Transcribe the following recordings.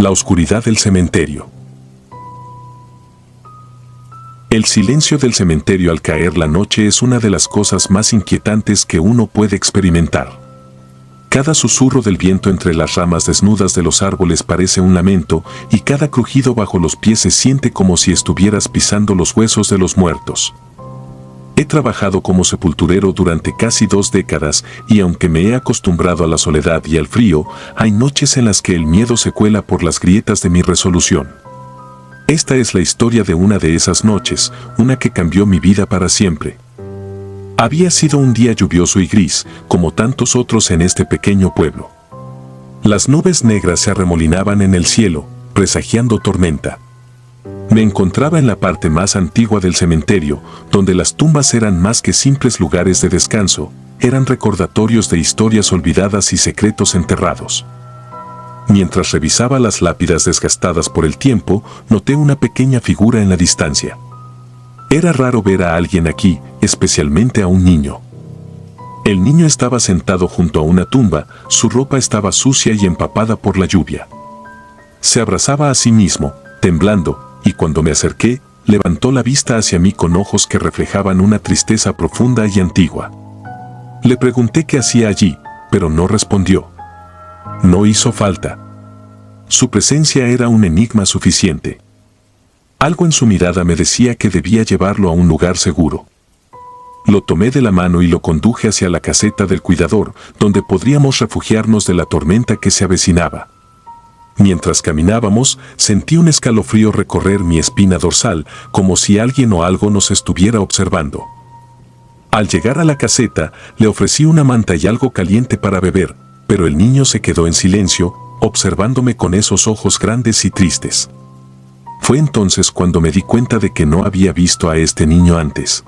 La oscuridad del cementerio. El silencio del cementerio al caer la noche es una de las cosas más inquietantes que uno puede experimentar. Cada susurro del viento entre las ramas desnudas de los árboles parece un lamento, y cada crujido bajo los pies se siente como si estuvieras pisando los huesos de los muertos. He trabajado como sepulturero durante casi 2 décadas, y aunque me he acostumbrado a la soledad y al frío, hay noches en las que el miedo se cuela por las grietas de mi resolución. Esta es la historia de una de esas noches, una que cambió mi vida para siempre. Había sido un día lluvioso y gris, como tantos otros en este pequeño pueblo. Las nubes negras se arremolinaban en el cielo, presagiando tormenta. Me encontraba en la parte más antigua del cementerio, donde las tumbas eran más que simples lugares de descanso, eran recordatorios de historias olvidadas y secretos enterrados. Mientras revisaba las lápidas desgastadas por el tiempo, noté una pequeña figura en la distancia. Era raro ver a alguien aquí, especialmente a un niño. El niño estaba sentado junto a una tumba, su ropa estaba sucia y empapada por la lluvia. Se abrazaba a sí mismo, temblando, y cuando me acerqué, levantó la vista hacia mí con ojos que reflejaban una tristeza profunda y antigua. Le pregunté qué hacía allí, pero no respondió. No hizo falta. Su presencia era un enigma suficiente. Algo en su mirada me decía que debía llevarlo a un lugar seguro. Lo tomé de la mano y lo conduje hacia la caseta del cuidador, donde podríamos refugiarnos de la tormenta que se avecinaba. Mientras caminábamos, sentí un escalofrío recorrer mi espina dorsal, como si alguien o algo nos estuviera observando. Al llegar a la caseta, le ofrecí una manta y algo caliente para beber, pero el niño se quedó en silencio, observándome con esos ojos grandes y tristes. Fue entonces cuando me di cuenta de que no había visto a este niño antes.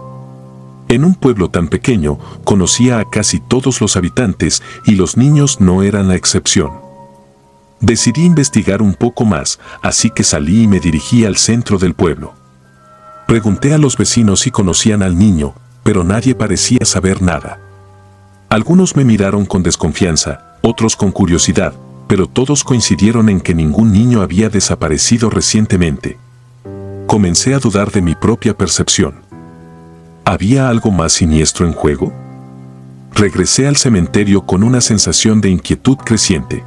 En un pueblo tan pequeño, conocía a casi todos los habitantes y los niños no eran la excepción. Decidí investigar un poco más, así que salí y me dirigí al centro del pueblo. Pregunté a los vecinos si conocían al niño, pero nadie parecía saber nada. Algunos me miraron con desconfianza, otros con curiosidad, pero todos coincidieron en que ningún niño había desaparecido recientemente. Comencé a dudar de mi propia percepción. ¿Había algo más siniestro en juego? Regresé al cementerio con una sensación de inquietud creciente.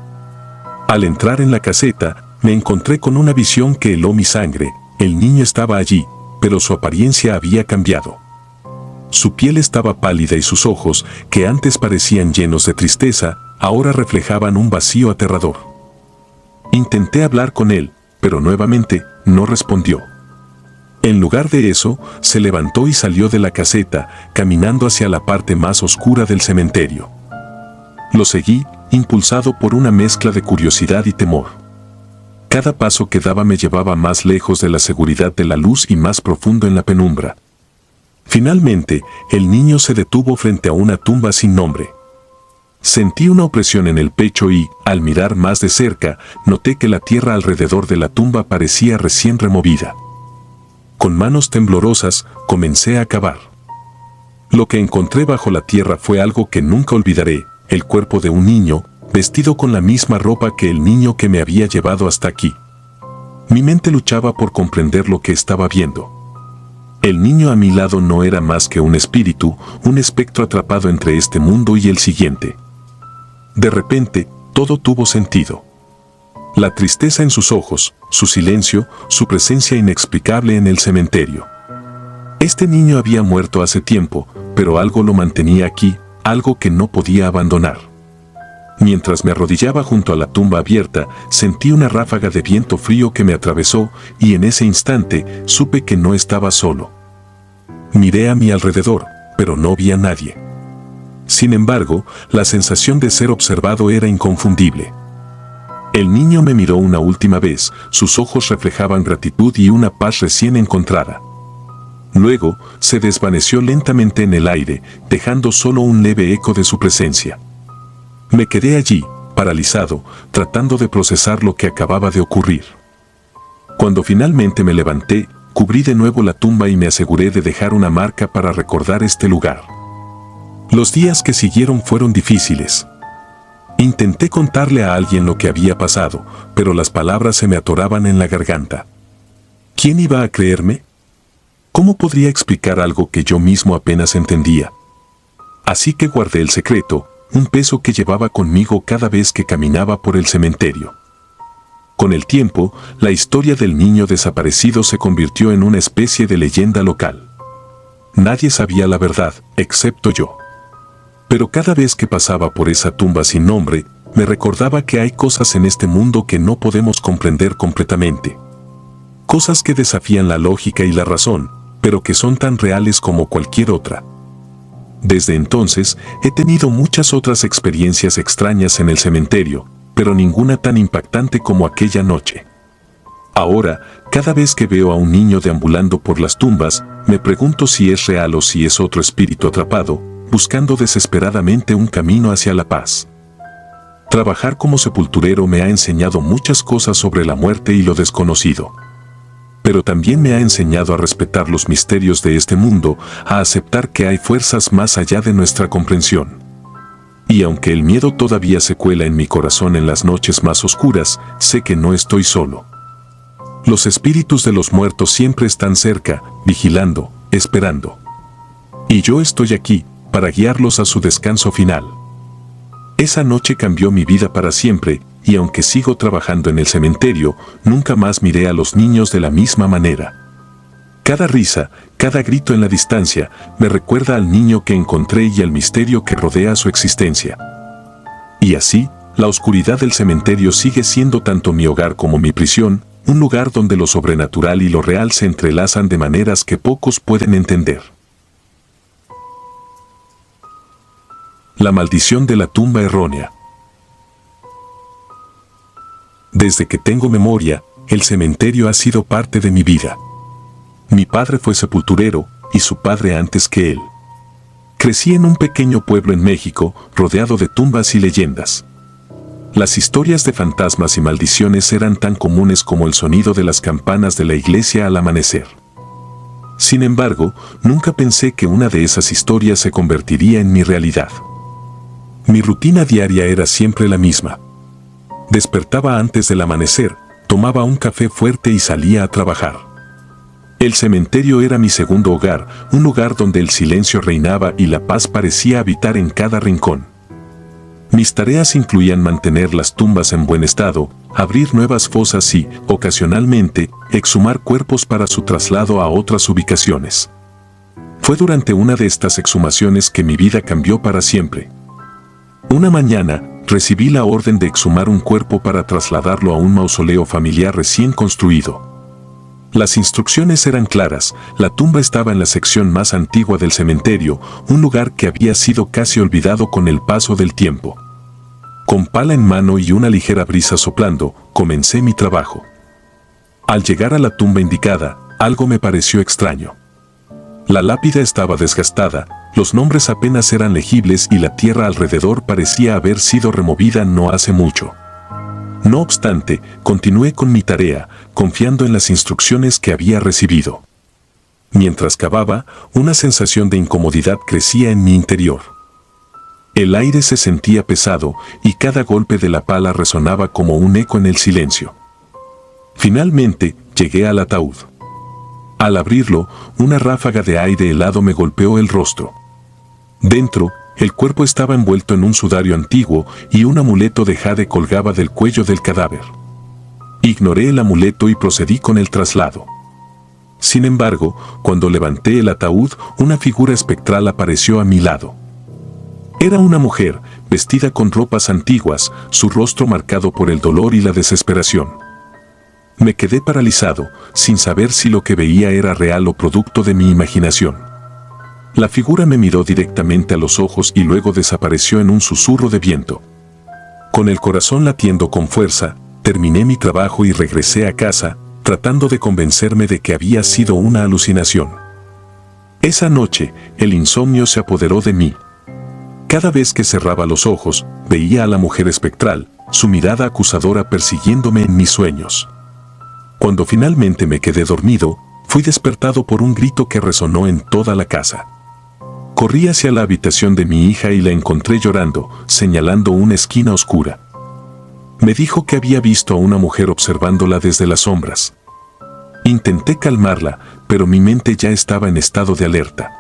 Al entrar en la caseta, me encontré con una visión que heló mi sangre. El niño estaba allí, pero su apariencia había cambiado. Su piel estaba pálida y sus ojos, que antes parecían llenos de tristeza, ahora reflejaban un vacío aterrador. Intenté hablar con él, pero nuevamente no respondió. En lugar de eso, se levantó y salió de la caseta, caminando hacia la parte más oscura del cementerio. Lo seguí, impulsado por una mezcla de curiosidad y temor. Cada paso que daba me llevaba más lejos de la seguridad de la luz y más profundo en la penumbra. Finalmente, el niño se detuvo frente a una tumba sin nombre. Sentí una opresión en el pecho y, al mirar más de cerca, noté que la tierra alrededor de la tumba parecía recién removida. Con manos temblorosas, comencé a cavar. Lo que encontré bajo la tierra fue algo que nunca olvidaré, el cuerpo de un niño, vestido con la misma ropa que el niño que me había llevado hasta aquí. Mi mente luchaba por comprender lo que estaba viendo. El niño a mi lado no era más que un espíritu, un espectro atrapado entre este mundo y el siguiente. De repente, todo tuvo sentido. La tristeza en sus ojos, su silencio, su presencia inexplicable en el cementerio. Este niño había muerto hace tiempo, pero algo lo mantenía aquí, algo que no podía abandonar. Mientras me arrodillaba junto a la tumba abierta, sentí una ráfaga de viento frío que me atravesó, y en ese instante supe que no estaba solo. Miré a mi alrededor, pero no vi a nadie. Sin embargo, la sensación de ser observado era inconfundible. El niño me miró una última vez, sus ojos reflejaban gratitud y una paz recién encontrada. Luego, se desvaneció lentamente en el aire, dejando solo un leve eco de su presencia. Me quedé allí, paralizado, tratando de procesar lo que acababa de ocurrir. Cuando finalmente me levanté, cubrí de nuevo la tumba y me aseguré de dejar una marca para recordar este lugar. Los días que siguieron fueron difíciles. Intenté contarle a alguien lo que había pasado, pero las palabras se me atoraban en la garganta. ¿Quién iba a creerme? ¿Cómo podría explicar algo que yo mismo apenas entendía? Así que guardé el secreto, un peso que llevaba conmigo cada vez que caminaba por el cementerio. Con el tiempo, la historia del niño desaparecido se convirtió en una especie de leyenda local. Nadie sabía la verdad, excepto yo. Pero cada vez que pasaba por esa tumba sin nombre, me recordaba que hay cosas en este mundo que no podemos comprender completamente. Cosas que desafían la lógica y la razón, pero que son tan reales como cualquier otra. Desde entonces, he tenido muchas otras experiencias extrañas en el cementerio, pero ninguna tan impactante como aquella noche. Ahora, cada vez que veo a un niño deambulando por las tumbas, me pregunto si es real o si es otro espíritu atrapado, buscando desesperadamente un camino hacia la paz. Trabajar como sepulturero me ha enseñado muchas cosas sobre la muerte y lo desconocido. Pero también me ha enseñado a respetar los misterios de este mundo, a aceptar que hay fuerzas más allá de nuestra comprensión. Y aunque el miedo todavía se cuela en mi corazón en las noches más oscuras, sé que no estoy solo. Los espíritus de los muertos siempre están cerca, vigilando, esperando. Y yo estoy aquí, para guiarlos a su descanso final. Esa noche cambió mi vida para siempre, y aunque sigo trabajando en el cementerio, nunca más miré a los niños de la misma manera. Cada risa, cada grito en la distancia, me recuerda al niño que encontré y al misterio que rodea su existencia. Y así, la oscuridad del cementerio sigue siendo tanto mi hogar como mi prisión, un lugar donde lo sobrenatural y lo real se entrelazan de maneras que pocos pueden entender. La maldición de la tumba errónea. Desde que tengo memoria, el cementerio ha sido parte de mi vida. Mi padre fue sepulturero, y su padre antes que él. Crecí en un pequeño pueblo en México, rodeado de tumbas y leyendas. Las historias de fantasmas y maldiciones eran tan comunes como el sonido de las campanas de la iglesia al amanecer. Sin embargo, nunca pensé que una de esas historias se convertiría en mi realidad. Mi rutina diaria era siempre la misma. Despertaba antes del amanecer, tomaba un café fuerte y salía a trabajar. El cementerio era mi segundo hogar, un lugar donde el silencio reinaba y la paz parecía habitar en cada rincón. Mis tareas incluían mantener las tumbas en buen estado, abrir nuevas fosas y, ocasionalmente, exhumar cuerpos para su traslado a otras ubicaciones. Fue durante una de estas exhumaciones que mi vida cambió para siempre. Una mañana, recibí la orden de exhumar un cuerpo para trasladarlo a un mausoleo familiar recién construido. Las instrucciones eran claras, la tumba estaba en la sección más antigua del cementerio, un lugar que había sido casi olvidado con el paso del tiempo. Con pala en mano y una ligera brisa soplando, comencé mi trabajo. Al llegar a la tumba indicada, algo me pareció extraño. La lápida estaba desgastada, los nombres apenas eran legibles y la tierra alrededor parecía haber sido removida no hace mucho. No obstante, continué con mi tarea, confiando en las instrucciones que había recibido. Mientras cavaba, una sensación de incomodidad crecía en mi interior. El aire se sentía pesado y cada golpe de la pala resonaba como un eco en el silencio. Finalmente, llegué al ataúd. Al abrirlo, una ráfaga de aire helado me golpeó el rostro. Dentro, el cuerpo estaba envuelto en un sudario antiguo y un amuleto de jade colgaba del cuello del cadáver. Ignoré el amuleto y procedí con el traslado. Sin embargo, cuando levanté el ataúd, una figura espectral apareció a mi lado. Era una mujer, vestida con ropas antiguas, su rostro marcado por el dolor y la desesperación. Me quedé paralizado, sin saber si lo que veía era real o producto de mi imaginación. La figura me miró directamente a los ojos y luego desapareció en un susurro de viento. Con el corazón latiendo con fuerza, terminé mi trabajo y regresé a casa, tratando de convencerme de que había sido una alucinación. Esa noche, el insomnio se apoderó de mí. Cada vez que cerraba los ojos, veía a la mujer espectral, su mirada acusadora persiguiéndome en mis sueños. Cuando finalmente me quedé dormido, fui despertado por un grito que resonó en toda la casa. Corrí hacia la habitación de mi hija y la encontré llorando, señalando una esquina oscura. Me dijo que había visto a una mujer observándola desde las sombras. Intenté calmarla, pero mi mente ya estaba en estado de alerta.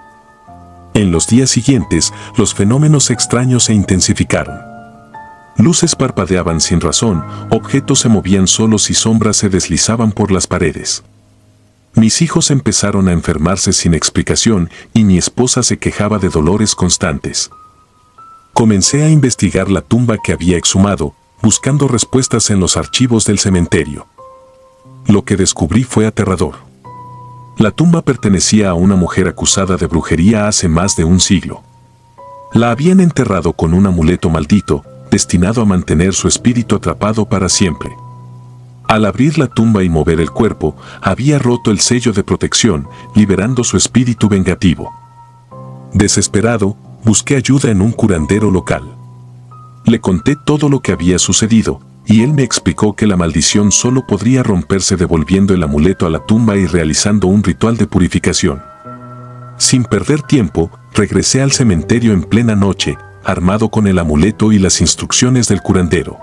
En los días siguientes, los fenómenos extraños se intensificaron. Luces parpadeaban sin razón, objetos se movían solos y sombras se deslizaban por las paredes. Mis hijos empezaron a enfermarse sin explicación y mi esposa se quejaba de dolores constantes. Comencé a investigar la tumba que había exhumado, buscando respuestas en los archivos del cementerio. Lo que descubrí fue aterrador. La tumba pertenecía a una mujer acusada de brujería hace más de un siglo. La habían enterrado con un amuleto maldito, destinado a mantener su espíritu atrapado para siempre. Al abrir la tumba y mover el cuerpo, había roto el sello de protección, liberando su espíritu vengativo. Desesperado, busqué ayuda en un curandero local. Le conté todo lo que había sucedido, y él me explicó que la maldición solo podría romperse devolviendo el amuleto a la tumba y realizando un ritual de purificación. Sin perder tiempo, regresé al cementerio en plena noche, armado con el amuleto y las instrucciones del curandero.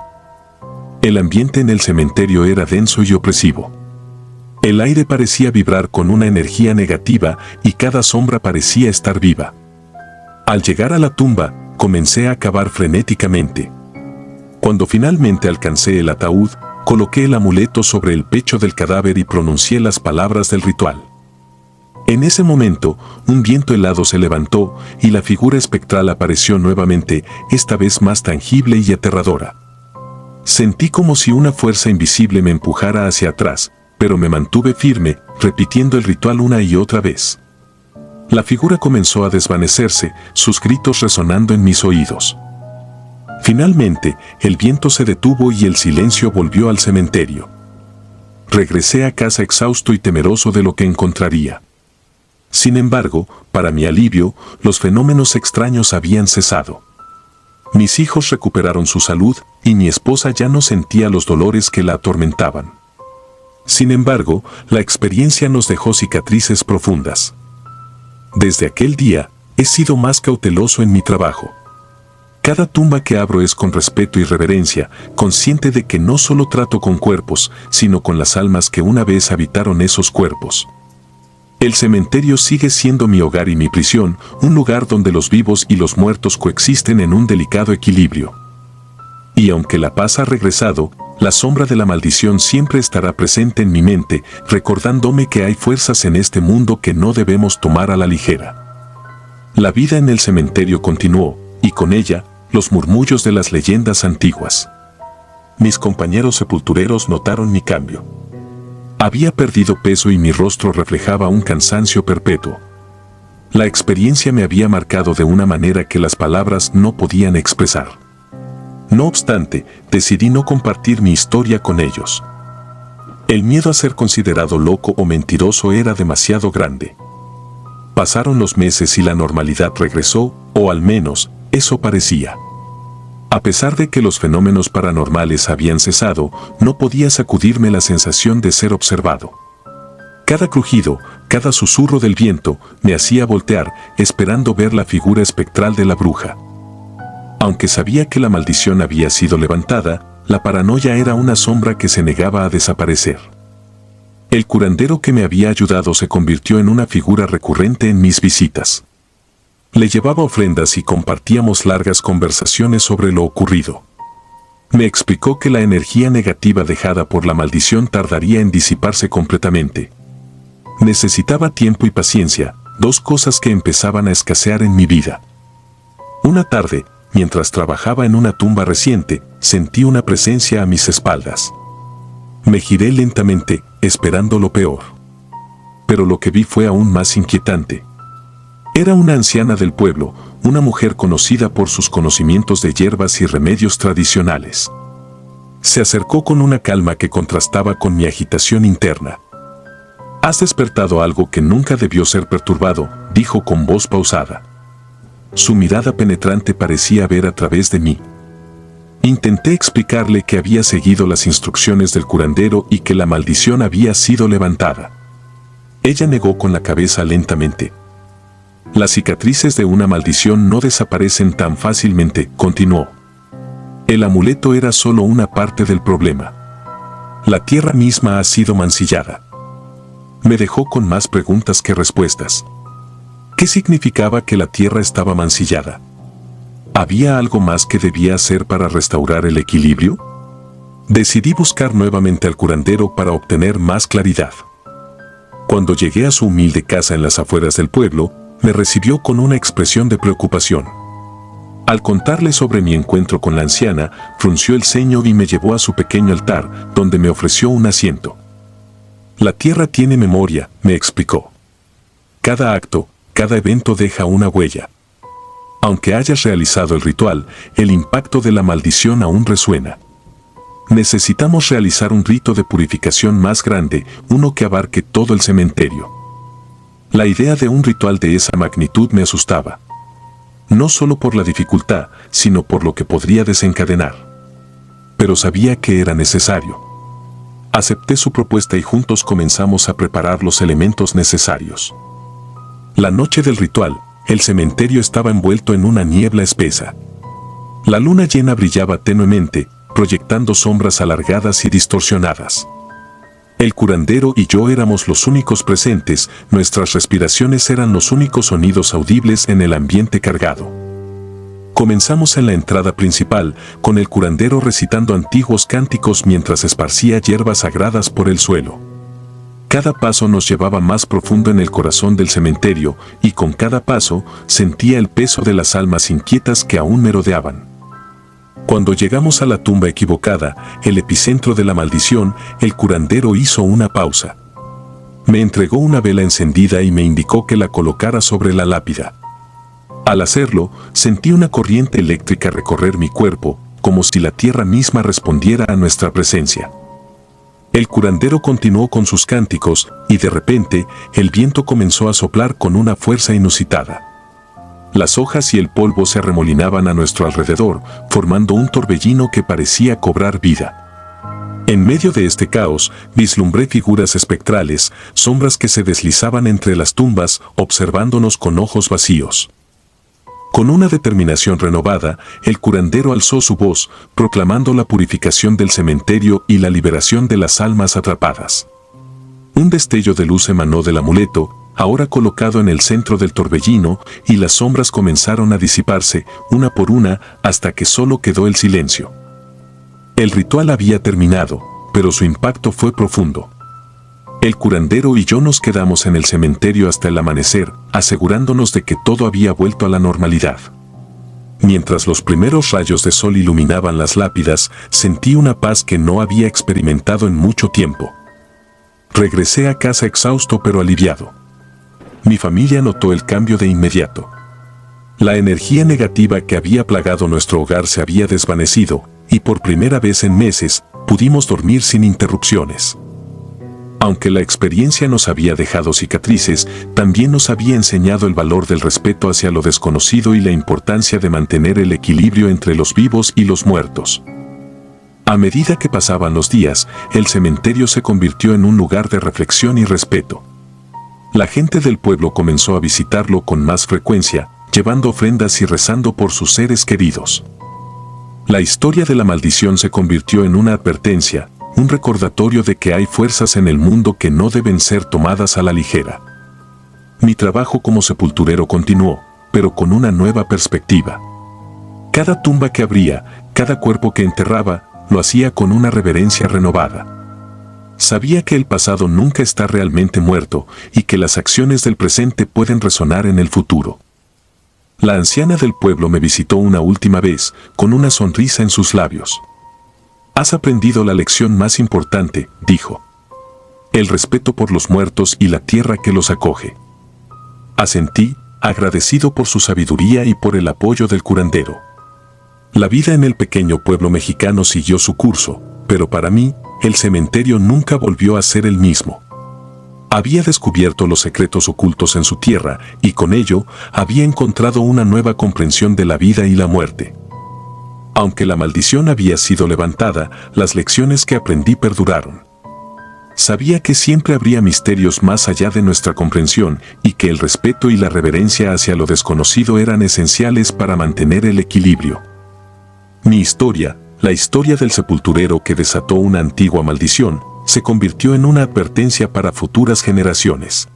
El ambiente en el cementerio era denso y opresivo. El aire parecía vibrar con una energía negativa y cada sombra parecía estar viva. Al llegar a la tumba, comencé a cavar frenéticamente. Cuando finalmente alcancé el ataúd, coloqué el amuleto sobre el pecho del cadáver y pronuncié las palabras del ritual. En ese momento, un viento helado se levantó y la figura espectral apareció nuevamente, esta vez más tangible y aterradora. Sentí como si una fuerza invisible me empujara hacia atrás, pero me mantuve firme, repitiendo el ritual una y otra vez. La figura comenzó a desvanecerse, sus gritos resonando en mis oídos. Finalmente, el viento se detuvo y el silencio volvió al cementerio. Regresé a casa exhausto y temeroso de lo que encontraría. Sin embargo, para mi alivio, los fenómenos extraños habían cesado. Mis hijos recuperaron su salud y mi esposa ya no sentía los dolores que la atormentaban. Sin embargo, la experiencia nos dejó cicatrices profundas. Desde aquel día, he sido más cauteloso en mi trabajo. Cada tumba que abro es con respeto y reverencia, consciente de que no solo trato con cuerpos, sino con las almas que una vez habitaron esos cuerpos. El cementerio sigue siendo mi hogar y mi prisión, un lugar donde los vivos y los muertos coexisten en un delicado equilibrio. Y aunque la paz ha regresado, la sombra de la maldición siempre estará presente en mi mente, recordándome que hay fuerzas en este mundo que no debemos tomar a la ligera. La vida en el cementerio continuó, y con ella, los murmullos de las leyendas antiguas. Mis compañeros sepultureros notaron mi cambio. Había perdido peso y mi rostro reflejaba un cansancio perpetuo. La experiencia me había marcado de una manera que las palabras no podían expresar. No obstante, decidí no compartir mi historia con ellos. El miedo a ser considerado loco o mentiroso era demasiado grande. Pasaron los meses y la normalidad regresó, o al menos, eso parecía. A pesar de que los fenómenos paranormales habían cesado, no podía sacudirme la sensación de ser observado. Cada crujido, cada susurro del viento, me hacía voltear, esperando ver la figura espectral de la bruja. Aunque sabía que la maldición había sido levantada, la paranoia era una sombra que se negaba a desaparecer. El curandero que me había ayudado se convirtió en una figura recurrente en mis visitas. Le llevaba ofrendas y compartíamos largas conversaciones sobre lo ocurrido. Me explicó que la energía negativa dejada por la maldición tardaría en disiparse completamente. Necesitaba tiempo y paciencia, dos cosas que empezaban a escasear en mi vida. Una tarde, mientras trabajaba en una tumba reciente, sentí una presencia a mis espaldas. Me giré lentamente, esperando lo peor. Pero lo que vi fue aún más inquietante. Era una anciana del pueblo, una mujer conocida por sus conocimientos de hierbas y remedios tradicionales. Se acercó con una calma que contrastaba con mi agitación interna. «Has despertado algo que nunca debió ser perturbado», dijo con voz pausada. Su mirada penetrante parecía ver a través de mí. Intenté explicarle que había seguido las instrucciones del curandero y que la maldición había sido levantada. Ella negó con la cabeza lentamente. Las cicatrices de una maldición no desaparecen tan fácilmente, continuó. El amuleto era solo una parte del problema. La tierra misma ha sido mancillada. Me dejó con más preguntas que respuestas. ¿Qué significaba que la tierra estaba mancillada? ¿Había algo más que debía hacer para restaurar el equilibrio? Decidí buscar nuevamente al curandero para obtener más claridad. Cuando llegué a su humilde casa en las afueras del pueblo, me recibió con una expresión de preocupación. Al contarle sobre mi encuentro con la anciana, frunció el ceño y me llevó a su pequeño altar, donde me ofreció un asiento. La tierra tiene memoria, me explicó. Cada acto, cada evento deja una huella. Aunque hayas realizado el ritual, el impacto de la maldición aún resuena. Necesitamos realizar un rito de purificación más grande, uno que abarque todo el cementerio. La idea de un ritual de esa magnitud me asustaba. No solo por la dificultad, sino por lo que podría desencadenar. Pero sabía que era necesario. Acepté su propuesta y juntos comenzamos a preparar los elementos necesarios. La noche del ritual, el cementerio estaba envuelto en una niebla espesa. La luna llena brillaba tenuemente, proyectando sombras alargadas y distorsionadas. El curandero y yo éramos los únicos presentes, nuestras respiraciones eran los únicos sonidos audibles en el ambiente cargado. Comenzamos en la entrada principal, con el curandero recitando antiguos cánticos mientras esparcía hierbas sagradas por el suelo. Cada paso nos llevaba más profundo en el corazón del cementerio, y con cada paso sentía el peso de las almas inquietas que aún merodeaban. Cuando llegamos a la tumba equivocada, el epicentro de la maldición, el curandero hizo una pausa. Me entregó una vela encendida y me indicó que la colocara sobre la lápida. Al hacerlo, sentí una corriente eléctrica recorrer mi cuerpo, como si la tierra misma respondiera a nuestra presencia. El curandero continuó con sus cánticos, y de repente, el viento comenzó a soplar con una fuerza inusitada. Las hojas y el polvo se arremolinaban a nuestro alrededor, formando un torbellino que parecía cobrar vida. En medio de este caos, vislumbré figuras espectrales, sombras que se deslizaban entre las tumbas, observándonos con ojos vacíos. Con una determinación renovada, el curandero alzó su voz, proclamando la purificación del cementerio y la liberación de las almas atrapadas. Un destello de luz emanó del amuleto, ahora colocado en el centro del torbellino, y las sombras comenzaron a disiparse, una por una, hasta que solo quedó el silencio. El ritual había terminado, pero su impacto fue profundo. El curandero y yo nos quedamos en el cementerio hasta el amanecer, asegurándonos de que todo había vuelto a la normalidad. Mientras los primeros rayos de sol iluminaban las lápidas, sentí una paz que no había experimentado en mucho tiempo. Regresé a casa exhausto pero aliviado. Mi familia notó el cambio de inmediato. La energía negativa que había plagado nuestro hogar se había desvanecido, y por primera vez en meses, pudimos dormir sin interrupciones. Aunque la experiencia nos había dejado cicatrices, también nos había enseñado el valor del respeto hacia lo desconocido y la importancia de mantener el equilibrio entre los vivos y los muertos. A medida que pasaban los días, el cementerio se convirtió en un lugar de reflexión y respeto. La gente del pueblo comenzó a visitarlo con más frecuencia, llevando ofrendas y rezando por sus seres queridos. La historia de la maldición se convirtió en una advertencia, un recordatorio de que hay fuerzas en el mundo que no deben ser tomadas a la ligera. Mi trabajo como sepulturero continuó, pero con una nueva perspectiva. Cada tumba que abría, cada cuerpo que enterraba, lo hacía con una reverencia renovada. Sabía que el pasado nunca está realmente muerto y que las acciones del presente pueden resonar en el futuro. La anciana del pueblo me visitó una última vez, con una sonrisa en sus labios. «Has aprendido la lección más importante», dijo. «El respeto por los muertos y la tierra que los acoge». Asentí, agradecido por su sabiduría y por el apoyo del curandero. La vida en el pequeño pueblo mexicano siguió su curso, pero para mí, el cementerio nunca volvió a ser el mismo. Había descubierto los secretos ocultos en su tierra y con ello había encontrado una nueva comprensión de la vida y la muerte. Aunque la maldición había sido levantada, las lecciones que aprendí perduraron. sabía que siempre habría misterios más allá de nuestra comprensión y que el respeto y la reverencia hacia lo desconocido eran esenciales para mantener el equilibrio. Mi historia, la historia del sepulturero que desató una antigua maldición, se convirtió en una advertencia para futuras generaciones.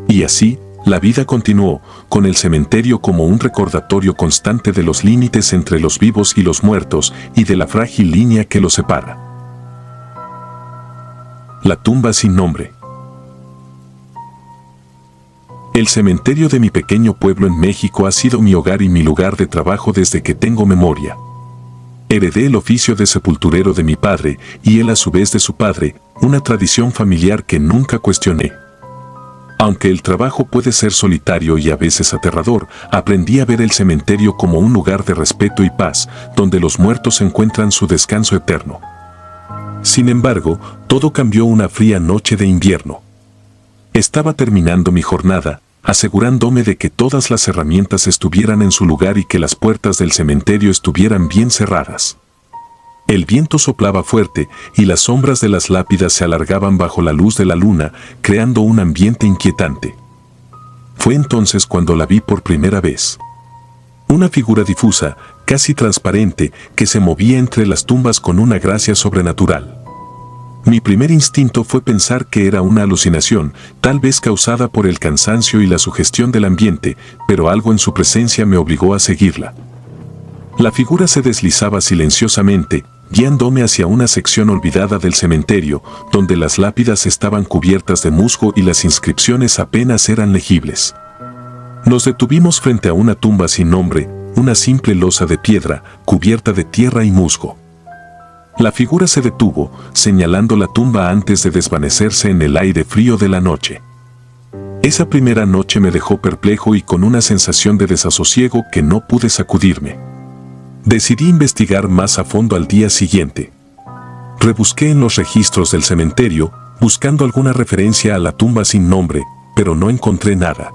Y así, la vida continuó, con el cementerio como un recordatorio constante de los límites entre los vivos y los muertos y de la frágil línea que los separa. La tumba sin nombre. El cementerio de mi pequeño pueblo en México ha sido mi hogar y mi lugar de trabajo desde que tengo memoria. Heredé el oficio de sepulturero de mi padre y él a su vez de su padre, una tradición familiar que nunca cuestioné. Aunque el trabajo puede ser solitario y a veces aterrador, aprendí a ver el cementerio como un lugar de respeto y paz, donde los muertos encuentran su descanso eterno. Sin embargo, todo cambió una fría noche de invierno. Estaba terminando mi jornada, asegurándome de que todas las herramientas estuvieran en su lugar y que las puertas del cementerio estuvieran bien cerradas. El viento soplaba fuerte y las sombras de las lápidas se alargaban bajo la luz de la luna, creando un ambiente inquietante. Fue entonces cuando la vi por primera vez. Una figura difusa, casi transparente, que se movía entre las tumbas con una gracia sobrenatural. Mi primer instinto fue pensar que era una alucinación, tal vez causada por el cansancio y la sugestión del ambiente, pero algo en su presencia me obligó a seguirla. La figura se deslizaba silenciosamente, guiándome hacia una sección olvidada del cementerio, donde las lápidas estaban cubiertas de musgo y las inscripciones apenas eran legibles. Nos detuvimos frente a una tumba sin nombre, una simple losa de piedra, cubierta de tierra y musgo. La figura se detuvo, señalando la tumba antes de desvanecerse en el aire frío de la noche. Esa primera noche me dejó perplejo y con una sensación de desasosiego que no pude sacudirme. Decidí investigar más a fondo al día siguiente. Rebusqué en los registros del cementerio, buscando alguna referencia a la tumba sin nombre, pero no encontré nada.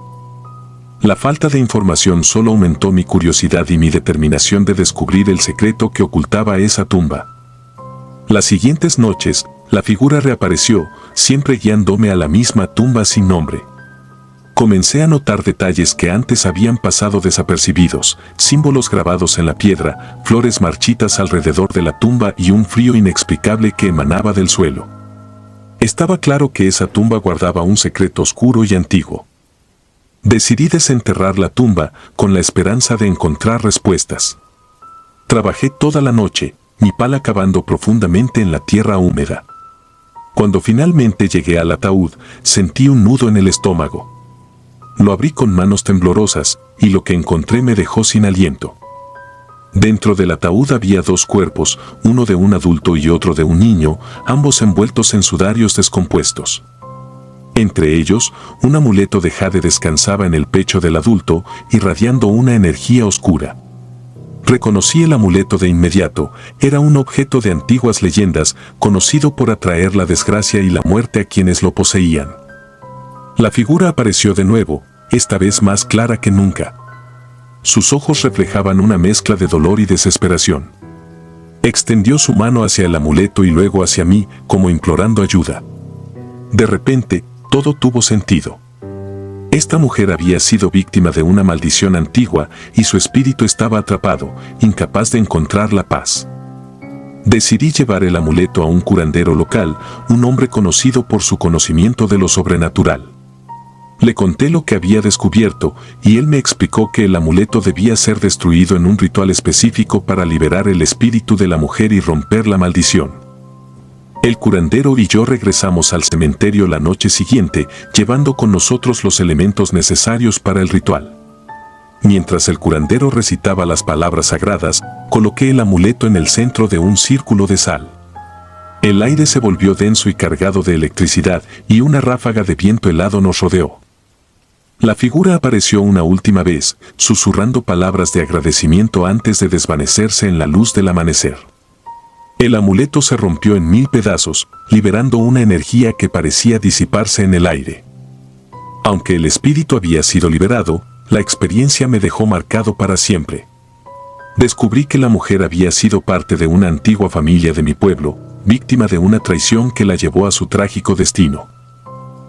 La falta de información solo aumentó mi curiosidad y mi determinación de descubrir el secreto que ocultaba esa tumba. Las siguientes noches, la figura reapareció, siempre guiándome a la misma tumba sin nombre. Comencé a notar detalles que antes habían pasado desapercibidos, símbolos grabados en la piedra, flores marchitas alrededor de la tumba y un frío inexplicable que emanaba del suelo. Estaba claro que esa tumba guardaba un secreto oscuro y antiguo. Decidí desenterrar la tumba con la esperanza de encontrar respuestas. Trabajé toda la noche, mi pala cavando profundamente en la tierra húmeda. Cuando finalmente llegué al ataúd, sentí un nudo en el estómago. Lo abrí con manos temblorosas, y lo que encontré me dejó sin aliento. Dentro del ataúd había dos cuerpos, uno de un adulto y otro de un niño, ambos envueltos en sudarios descompuestos. Entre ellos, un amuleto de jade descansaba en el pecho del adulto, irradiando una energía oscura. Reconocí el amuleto de inmediato, era un objeto de antiguas leyendas, conocido por atraer la desgracia y la muerte a quienes lo poseían. La figura apareció de nuevo, esta vez más clara que nunca. Sus ojos reflejaban una mezcla de dolor y desesperación. Extendió su mano hacia el amuleto y luego hacia mí, como implorando ayuda. De repente, todo tuvo sentido. Esta mujer había sido víctima de una maldición antigua y su espíritu estaba atrapado, incapaz de encontrar la paz. Decidí llevar el amuleto a un curandero local, un hombre conocido por su conocimiento de lo sobrenatural. Le conté lo que había descubierto y él me explicó que el amuleto debía ser destruido en un ritual específico para liberar el espíritu de la mujer y romper la maldición. El curandero y yo regresamos al cementerio la noche siguiente, llevando con nosotros los elementos necesarios para el ritual. Mientras el curandero recitaba las palabras sagradas, coloqué el amuleto en el centro de un círculo de sal. El aire se volvió denso y cargado de electricidad, y una ráfaga de viento helado nos rodeó. La figura apareció una última vez, susurrando palabras de agradecimiento antes de desvanecerse en la luz del amanecer. El amuleto se rompió en 1000 pedazos, liberando una energía que parecía disiparse en el aire. Aunque el espíritu había sido liberado, la experiencia me dejó marcado para siempre. Descubrí que la mujer había sido parte de una antigua familia de mi pueblo, víctima de una traición que la llevó a su trágico destino.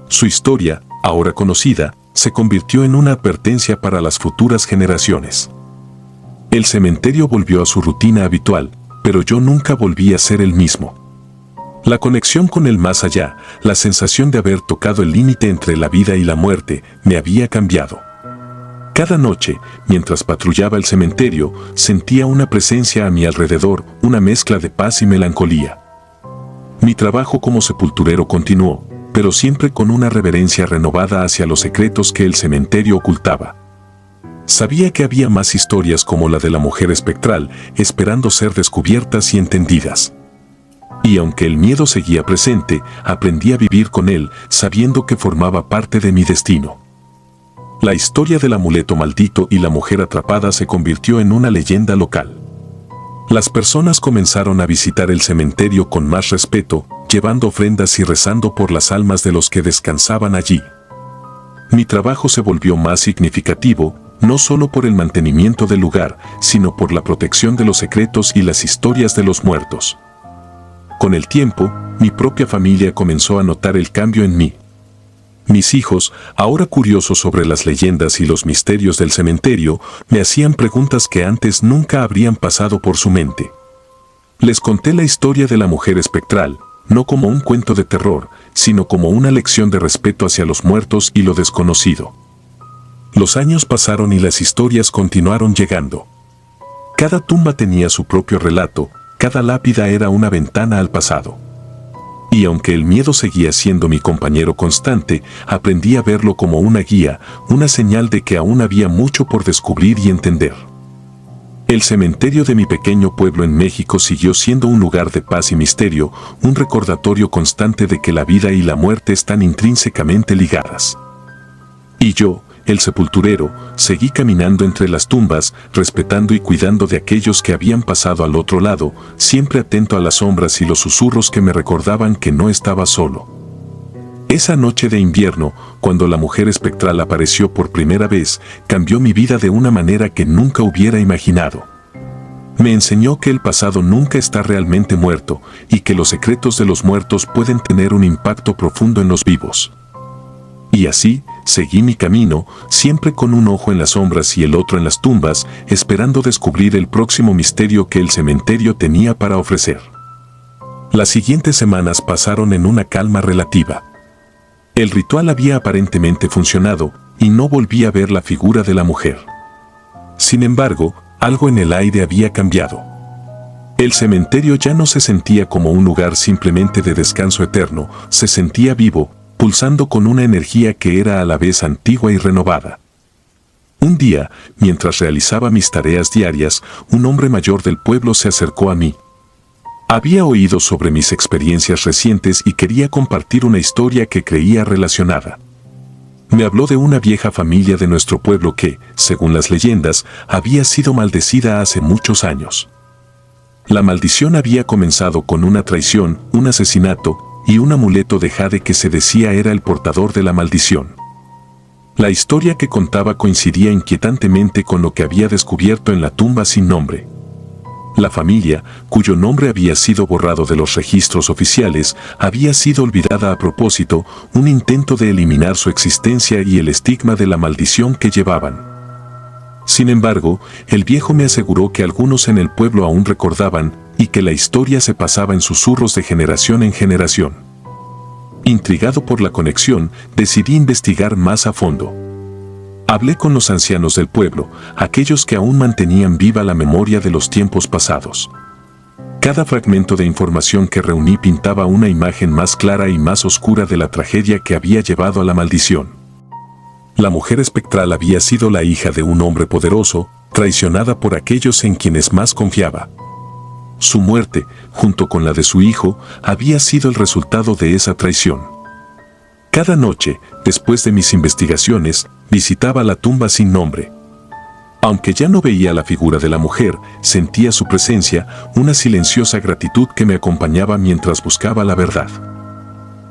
Su historia, ahora conocida, se convirtió en una advertencia para las futuras generaciones. El cementerio volvió a su rutina habitual, pero yo nunca volví a ser el mismo. La conexión con el más allá, la sensación de haber tocado el límite entre la vida y la muerte, me había cambiado. Cada noche, mientras patrullaba el cementerio, sentía una presencia a mi alrededor, una mezcla de paz y melancolía. Mi trabajo como sepulturero continuó, pero siempre con una reverencia renovada hacia los secretos que el cementerio ocultaba. Sabía que había más historias como la de la mujer espectral, esperando ser descubiertas y entendidas. Y aunque el miedo seguía presente, aprendí a vivir con él, sabiendo que formaba parte de mi destino. La historia del amuleto maldito y la mujer atrapada se convirtió en una leyenda local. Las personas comenzaron a visitar el cementerio con más respeto, llevando ofrendas y rezando por las almas de los que descansaban allí. Mi trabajo se volvió más significativo, no solo por el mantenimiento del lugar, sino por la protección de los secretos y las historias de los muertos. Con el tiempo, mi propia familia comenzó a notar el cambio en mí. Mis hijos, ahora curiosos sobre las leyendas y los misterios del cementerio, me hacían preguntas que antes nunca habrían pasado por su mente. Les conté la historia de la mujer espectral, no como un cuento de terror, sino como una lección de respeto hacia los muertos y lo desconocido. Los años pasaron y las historias continuaron llegando. Cada tumba tenía su propio relato, cada lápida era una ventana al pasado. Y aunque el miedo seguía siendo mi compañero constante, aprendí a verlo como una guía, una señal de que aún había mucho por descubrir y entender. El cementerio de mi pequeño pueblo en México siguió siendo un lugar de paz y misterio, un recordatorio constante de que la vida y la muerte están intrínsecamente ligadas. Y yo, el sepulturero, seguí caminando entre las tumbas, respetando y cuidando de aquellos que habían pasado al otro lado, siempre atento a las sombras y los susurros que me recordaban que no estaba solo. Esa noche de invierno, cuando la mujer espectral apareció por primera vez, cambió mi vida de una manera que nunca hubiera imaginado. Me enseñó que el pasado nunca está realmente muerto y que los secretos de los muertos pueden tener un impacto profundo en los vivos. Y así, seguí mi camino, siempre con un ojo en las sombras y el otro en las tumbas, esperando descubrir el próximo misterio que el cementerio tenía para ofrecer. Las siguientes semanas pasaron en una calma relativa. El ritual había aparentemente funcionado, y no volví a ver la figura de la mujer. Sin embargo, algo en el aire había cambiado. El cementerio ya no se sentía como un lugar simplemente de descanso eterno, se sentía vivo, pulsando con una energía que era a la vez antigua y renovada. Un día, mientras realizaba mis tareas diarias, un hombre mayor del pueblo se acercó a mí. Había oído sobre mis experiencias recientes y quería compartir una historia que creía relacionada. Me habló de una vieja familia de nuestro pueblo que, según las leyendas, había sido maldecida hace muchos años. La maldición había comenzado con una traición, un asesinato, y un amuleto de jade que se decía era el portador de la maldición. La historia que contaba coincidía inquietantemente con lo que había descubierto en la tumba sin nombre. La familia, cuyo nombre había sido borrado de los registros oficiales, había sido olvidada a propósito, un intento de eliminar su existencia y el estigma de la maldición que llevaban. Sin embargo, el viejo me aseguró que algunos en el pueblo aún recordaban, y que la historia se pasaba en susurros de generación en generación. Intrigado por la conexión, decidí investigar más a fondo. Hablé con los ancianos del pueblo, aquellos que aún mantenían viva la memoria de los tiempos pasados. Cada fragmento de información que reuní pintaba una imagen más clara y más oscura de la tragedia que había llevado a la maldición. La mujer espectral había sido la hija de un hombre poderoso, traicionada por aquellos en quienes más confiaba. Su muerte, junto con la de su hijo, había sido el resultado de esa traición. Cada noche, después de mis investigaciones, visitaba la tumba sin nombre. Aunque ya no veía la figura de la mujer, sentía su presencia, una silenciosa gratitud que me acompañaba mientras buscaba la verdad.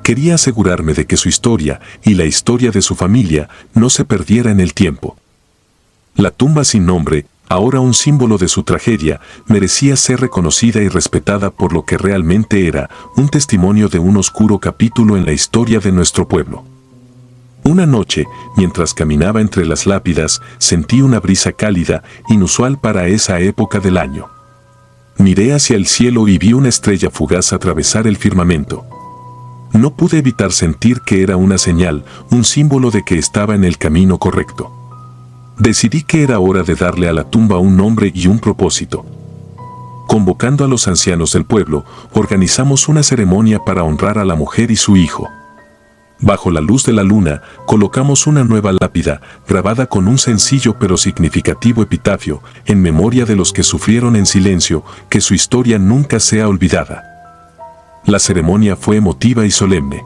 Quería asegurarme de que su historia y la historia de su familia no se perdiera en el tiempo. La tumba sin nombre ahora un símbolo de su tragedia, merecía ser reconocida y respetada por lo que realmente era, un testimonio de un oscuro capítulo en la historia de nuestro pueblo. Una noche, mientras caminaba entre las lápidas, sentí una brisa cálida, inusual para esa época del año. Miré hacia el cielo y vi una estrella fugaz atravesar el firmamento. No pude evitar sentir que era una señal, un símbolo de que estaba en el camino correcto. Decidí que era hora de darle a la tumba un nombre y un propósito. Convocando a los ancianos del pueblo, organizamos una ceremonia para honrar a la mujer y su hijo. Bajo la luz de la luna, colocamos una nueva lápida, grabada con un sencillo pero significativo epitafio, en memoria de los que sufrieron en silencio, que su historia nunca sea olvidada. La ceremonia fue emotiva y solemne.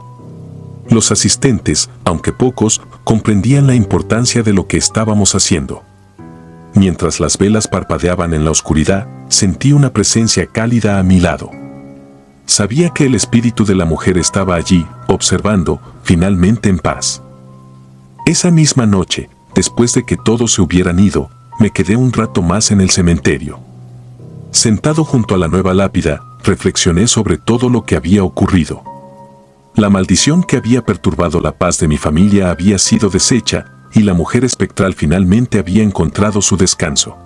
Los asistentes, aunque pocos, comprendían la importancia de lo que estábamos haciendo. Mientras las velas parpadeaban en la oscuridad, sentí una presencia cálida a mi lado. Sabía que el espíritu de la mujer estaba allí, observando, finalmente en paz. Esa misma noche, después de que todos se hubieran ido, me quedé un rato más en el cementerio. Sentado junto a la nueva lápida, reflexioné sobre todo lo que había ocurrido. La maldición que había perturbado la paz de mi familia había sido deshecha, y la mujer espectral finalmente había encontrado su descanso.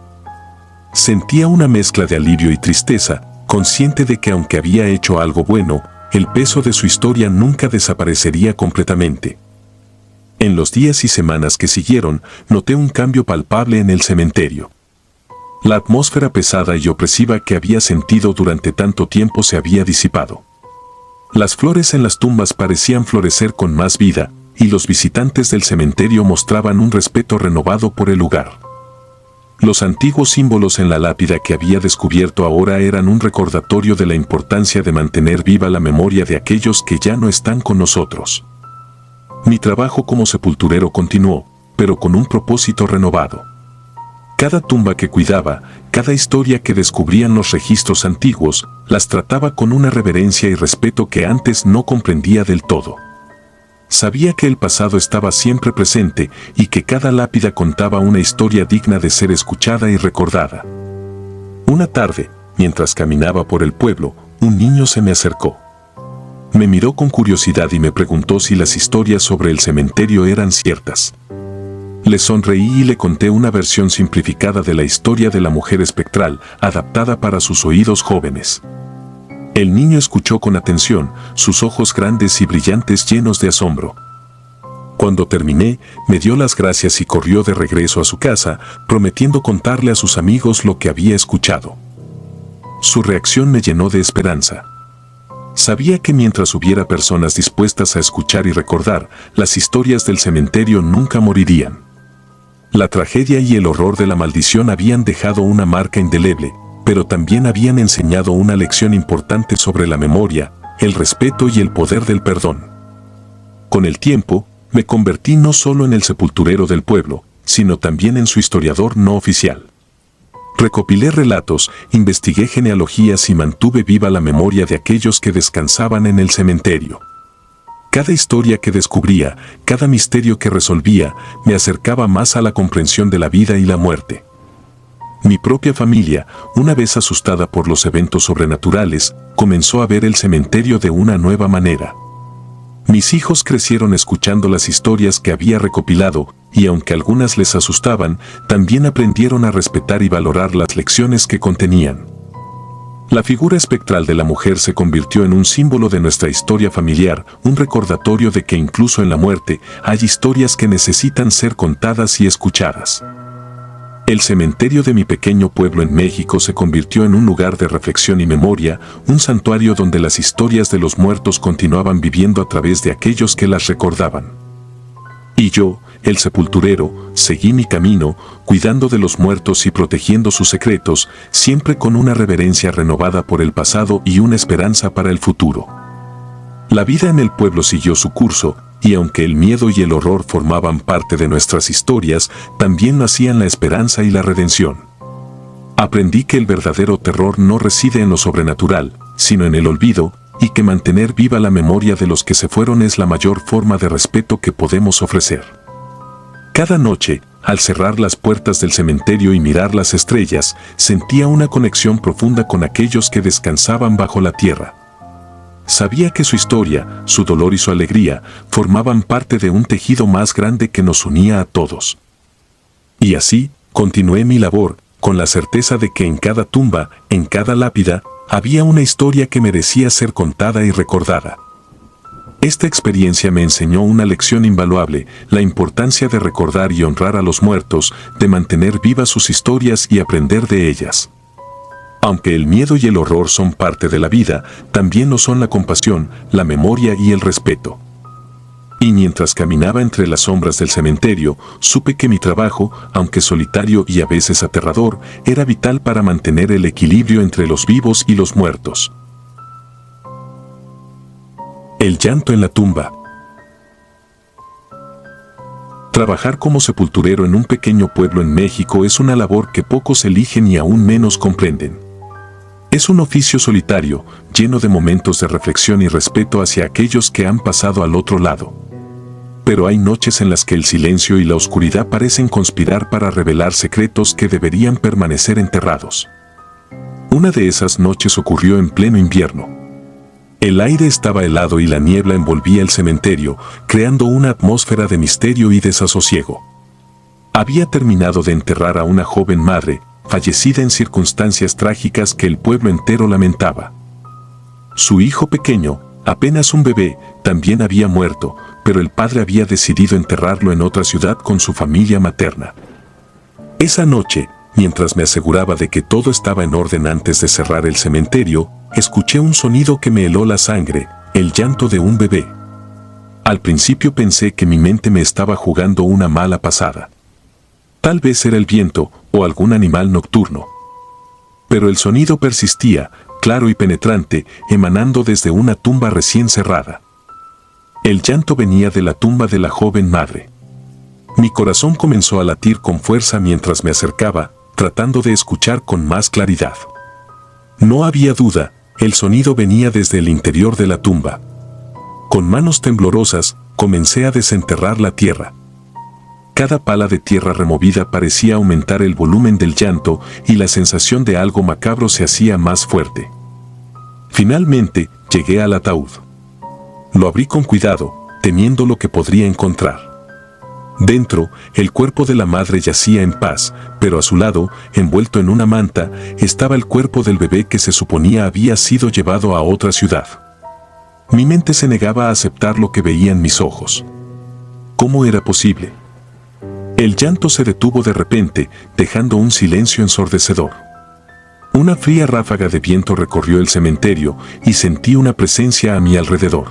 Sentía una mezcla de alivio y tristeza, consciente de que aunque había hecho algo bueno, el peso de su historia nunca desaparecería completamente. En los días y semanas que siguieron, noté un cambio palpable en el cementerio. La atmósfera pesada y opresiva que había sentido durante tanto tiempo se había disipado. Las flores en las tumbas parecían florecer con más vida, y los visitantes del cementerio mostraban un respeto renovado por el lugar. Los antiguos símbolos en la lápida que había descubierto ahora eran un recordatorio de la importancia de mantener viva la memoria de aquellos que ya no están con nosotros. Mi trabajo como sepulturero continuó, pero con un propósito renovado. Cada tumba que cuidaba, cada historia que descubrían los registros antiguos, las trataba con una reverencia y respeto que antes no comprendía del todo. Sabía que el pasado estaba siempre presente y que cada lápida contaba una historia digna de ser escuchada y recordada. Una tarde, mientras caminaba por el pueblo, un niño se me acercó. Me miró con curiosidad y me preguntó si las historias sobre el cementerio eran ciertas. Le sonreí y le conté una versión simplificada de la historia de la mujer espectral, adaptada para sus oídos jóvenes. El niño escuchó con atención, sus ojos grandes y brillantes llenos de asombro. Cuando terminé, me dio las gracias y corrió de regreso a su casa, prometiendo contarle a sus amigos lo que había escuchado. Su reacción me llenó de esperanza. Sabía que mientras hubiera personas dispuestas a escuchar y recordar, las historias del cementerio nunca morirían. La tragedia y el horror de la maldición habían dejado una marca indeleble, pero también habían enseñado una lección importante sobre la memoria, el respeto y el poder del perdón. Con el tiempo, me convertí no solo en el sepulturero del pueblo, sino también en su historiador no oficial. Recopilé relatos, investigué genealogías y mantuve viva la memoria de aquellos que descansaban en el cementerio. Cada historia que descubría, cada misterio que resolvía, me acercaba más a la comprensión de la vida y la muerte. Mi propia familia, una vez asustada por los eventos sobrenaturales, comenzó a ver el cementerio de una nueva manera. Mis hijos crecieron escuchando las historias que había recopilado, y aunque algunas les asustaban, también aprendieron a respetar y valorar las lecciones que contenían. La figura espectral de la mujer se convirtió en un símbolo de nuestra historia familiar, un recordatorio de que incluso en la muerte hay historias que necesitan ser contadas y escuchadas. El cementerio de mi pequeño pueblo en México se convirtió en un lugar de reflexión y memoria, un santuario donde las historias de los muertos continuaban viviendo a través de aquellos que las recordaban. Y yo, el sepulturero, seguí mi camino, cuidando de los muertos y protegiendo sus secretos, siempre con una reverencia renovada por el pasado y una esperanza para el futuro. La vida en el pueblo siguió su curso, y aunque el miedo y el horror formaban parte de nuestras historias, también lo hacían la esperanza y la redención. Aprendí que el verdadero terror no reside en lo sobrenatural, sino en el olvido, y que mantener viva la memoria de los que se fueron es la mayor forma de respeto que podemos ofrecer. Cada noche, al cerrar las puertas del cementerio y mirar las estrellas, sentía una conexión profunda con aquellos que descansaban bajo la tierra. Sabía que su historia, su dolor y su alegría formaban parte de un tejido más grande que nos unía a todos. Y así, continué mi labor, con la certeza de que en cada tumba, en cada lápida, había una historia que merecía ser contada y recordada. Esta experiencia me enseñó una lección invaluable, la importancia de recordar y honrar a los muertos, de mantener vivas sus historias y aprender de ellas. Aunque el miedo y el horror son parte de la vida, también lo son la compasión, la memoria y el respeto. Y mientras caminaba entre las sombras del cementerio, supe que mi trabajo, aunque solitario y a veces aterrador, era vital para mantener el equilibrio entre los vivos y los muertos. El llanto en la tumba. Trabajar como sepulturero en un pequeño pueblo en México es una labor que pocos eligen y aún menos comprenden. Es un oficio solitario, lleno de momentos de reflexión y respeto hacia aquellos que han pasado al otro lado. Pero hay noches en las que el silencio y la oscuridad parecen conspirar para revelar secretos que deberían permanecer enterrados. Una de esas noches ocurrió en pleno invierno. El aire estaba helado y la niebla envolvía el cementerio, creando una atmósfera de misterio y desasosiego. Había terminado de enterrar a una joven madre, fallecida en circunstancias trágicas que el pueblo entero lamentaba. Su hijo pequeño, apenas un bebé, también había muerto, pero el padre había decidido enterrarlo en otra ciudad con su familia materna. Esa noche, mientras me aseguraba de que todo estaba en orden antes de cerrar el cementerio, escuché un sonido que me heló la sangre, el llanto de un bebé. Al principio pensé que mi mente me estaba jugando una mala pasada. Tal vez era el viento o algún animal nocturno. Pero el sonido persistía, claro y penetrante, emanando desde una tumba recién cerrada. El llanto venía de la tumba de la joven madre. Mi corazón comenzó a latir con fuerza mientras me acercaba, tratando de escuchar con más claridad. No había duda, el sonido venía desde el interior de la tumba. Con manos temblorosas, comencé a desenterrar la tierra. Cada pala de tierra removida parecía aumentar el volumen del llanto y la sensación de algo macabro se hacía más fuerte. Finalmente, llegué al ataúd. Lo abrí con cuidado, temiendo lo que podría encontrar. Dentro, el cuerpo de la madre yacía en paz, pero a su lado, envuelto en una manta, estaba el cuerpo del bebé que se suponía había sido llevado a otra ciudad. Mi mente se negaba a aceptar lo que veían mis ojos. ¿Cómo era posible? El llanto se detuvo de repente, dejando un silencio ensordecedor. Una fría ráfaga de viento recorrió el cementerio y sentí una presencia a mi alrededor.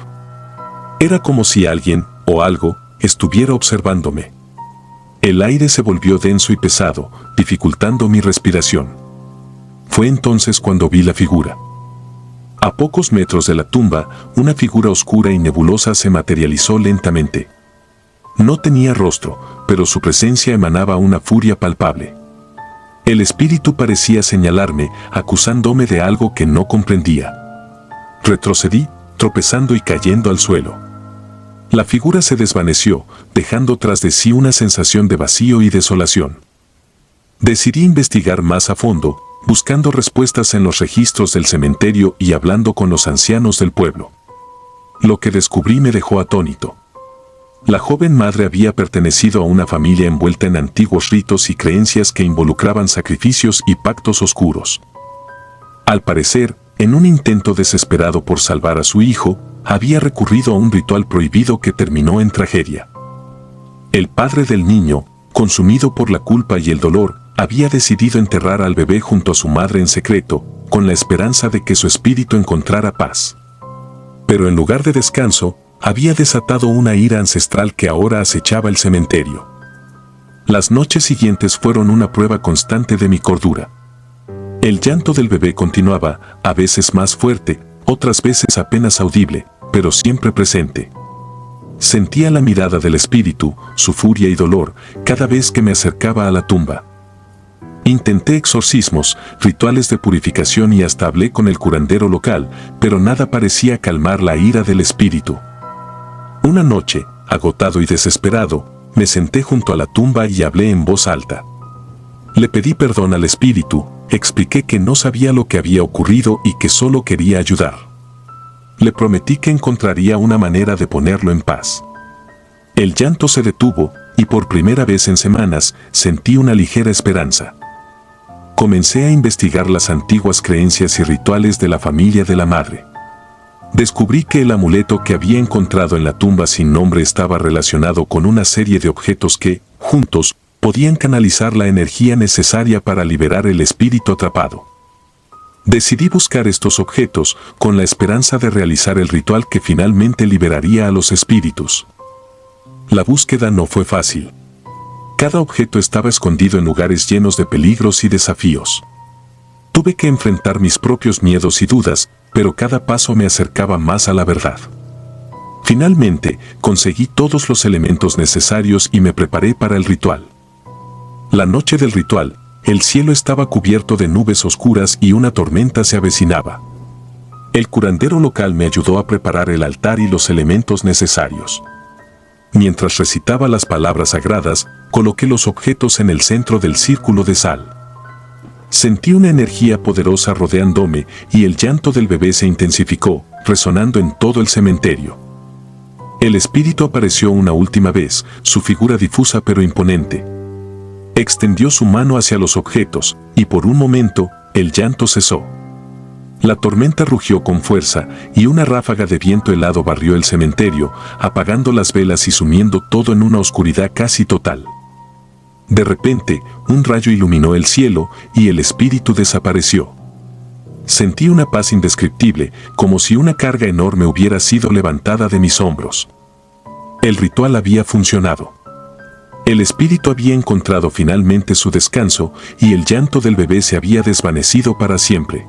Era como si alguien, o algo, estuviera observándome. El aire se volvió denso y pesado, dificultando mi respiración. Fue entonces cuando vi la figura. A pocos metros de la tumba, una figura oscura y nebulosa se materializó lentamente. No tenía rostro, pero su presencia emanaba una furia palpable. El espíritu parecía señalarme, acusándome de algo que no comprendía. Retrocedí, tropezando y cayendo al suelo. La figura se desvaneció, dejando tras de sí una sensación de vacío y desolación. Decidí investigar más a fondo, buscando respuestas en los registros del cementerio y hablando con los ancianos del pueblo. Lo que descubrí me dejó atónito. La joven madre había pertenecido a una familia envuelta en antiguos ritos y creencias que involucraban sacrificios y pactos oscuros. Al parecer, en un intento desesperado por salvar a su hijo, había recurrido a un ritual prohibido que terminó en tragedia. El padre del niño, consumido por la culpa y el dolor, había decidido enterrar al bebé junto a su madre en secreto, con la esperanza de que su espíritu encontrara paz. Pero en lugar de descanso, había desatado una ira ancestral que ahora acechaba el cementerio. Las noches siguientes fueron una prueba constante de mi cordura. El llanto del bebé continuaba, a veces más fuerte, otras veces apenas audible, pero siempre presente. Sentía la mirada del espíritu, su furia y dolor, cada vez que me acercaba a la tumba. Intenté exorcismos, rituales de purificación y hasta hablé con el curandero local, pero nada parecía calmar la ira del espíritu. Una noche, agotado y desesperado, me senté junto a la tumba y hablé en voz alta. Le pedí perdón al espíritu, expliqué que no sabía lo que había ocurrido y que solo quería ayudar. Le prometí que encontraría una manera de ponerlo en paz. El llanto se detuvo y por primera vez en semanas sentí una ligera esperanza. Comencé a investigar las antiguas creencias y rituales de la familia de la madre. Descubrí que el amuleto que había encontrado en la tumba sin nombre estaba relacionado con una serie de objetos que, juntos, podían canalizar la energía necesaria para liberar el espíritu atrapado. Decidí buscar estos objetos con la esperanza de realizar el ritual que finalmente liberaría a los espíritus. La búsqueda no fue fácil. Cada objeto estaba escondido en lugares llenos de peligros y desafíos. Tuve que enfrentar mis propios miedos y dudas, pero cada paso me acercaba más a la verdad. Finalmente, conseguí todos los elementos necesarios y me preparé para el ritual. La noche del ritual, el cielo estaba cubierto de nubes oscuras y una tormenta se avecinaba. El curandero local me ayudó a preparar el altar y los elementos necesarios. Mientras recitaba las palabras sagradas, coloqué los objetos en el centro del círculo de sal. Sentí una energía poderosa rodeándome y el llanto del bebé se intensificó, resonando en todo el cementerio. El espíritu apareció una última vez, su figura difusa pero imponente. Extendió su mano hacia los objetos, y por un momento, el llanto cesó. La tormenta rugió con fuerza, y una ráfaga de viento helado barrió el cementerio, apagando las velas y sumiendo todo en una oscuridad casi total. De repente, un rayo iluminó el cielo, y el espíritu desapareció. Sentí una paz indescriptible, como si una carga enorme hubiera sido levantada de mis hombros. El ritual había funcionado. El espíritu había encontrado finalmente su descanso y el llanto del bebé se había desvanecido para siempre.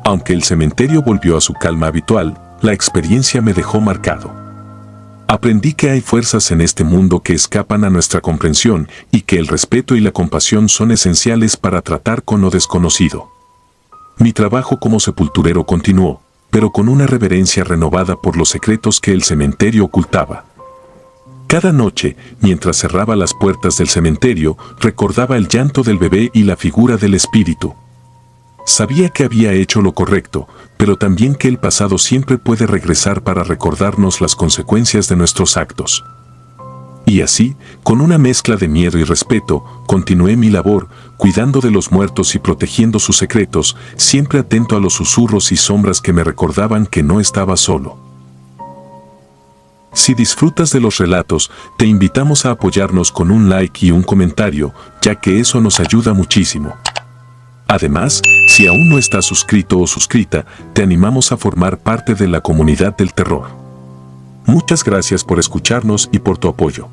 Aunque el cementerio volvió a su calma habitual, la experiencia me dejó marcado. Aprendí que hay fuerzas en este mundo que escapan a nuestra comprensión y que el respeto y la compasión son esenciales para tratar con lo desconocido. Mi trabajo como sepulturero continuó, pero con una reverencia renovada por los secretos que el cementerio ocultaba. Cada noche, mientras cerraba las puertas del cementerio, recordaba el llanto del bebé y la figura del espíritu. Sabía que había hecho lo correcto, pero también que el pasado siempre puede regresar para recordarnos las consecuencias de nuestros actos. Y así, con una mezcla de miedo y respeto, continué mi labor, cuidando de los muertos y protegiendo sus secretos, siempre atento a los susurros y sombras que me recordaban que no estaba solo. Si disfrutas de los relatos, te invitamos a apoyarnos con un like y un comentario, ya que eso nos ayuda muchísimo. Además, si aún no estás suscrito o suscrita, te animamos a formar parte de la comunidad del terror. Muchas gracias por escucharnos y por tu apoyo.